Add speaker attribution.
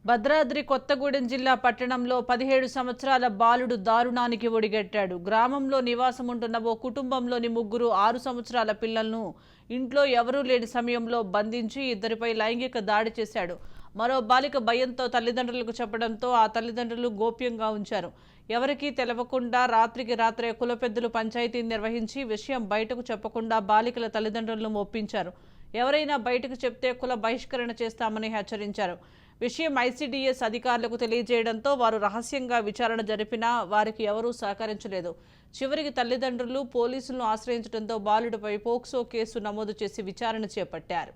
Speaker 1: భద్రాద్రి కొత్తగూడెం జిల్లా పట్టణంలో 17 సంవత్సరాల బాలుడు దారుణానికి ఒడిగట్టాడు. గ్రామంలో నివాసముంటున్న ఓ కుటుంబంలోని ముగ్గురు 6 సంవత్సరాల పిల్లలను ఇంట్లో ఎవరూ లేని సమయంలో బంధించి ఇద్దరిపై లైంగిక దాడి చేశాడు. మరో బాలిక భయంతో తల్లిదండ్రులకు చెప్పడంతో ఆ తల్లిదండ్రులు గోప్యంగా ఉంచారు. ఎవరికీ తెలవకుండా రాత్రికి రాత్రే కులపెద్దలు పంచాయతీ నిర్వహించి విషయం బయటకు చెప్పకుండా బాలికల తల్లిదండ్రులను ఒప్పించారు. ఎవరైనా బయటకు చెప్తే కుల బహిష్కరణ చేస్తామని హెచ్చరించారు. విషయం ఐసీడీఎస్ అధికారులకు తెలియజేయడంతో వారు రహస్యంగా విచారణ జరిపినా వారికి ఎవరూ సహకరించలేదు. చివరికి తల్లిదండ్రులు పోలీసులను ఆశ్రయించడంతో బాలుడిపై పోక్సో కేసు నమోదు చేసి విచారణ చేపట్టారు.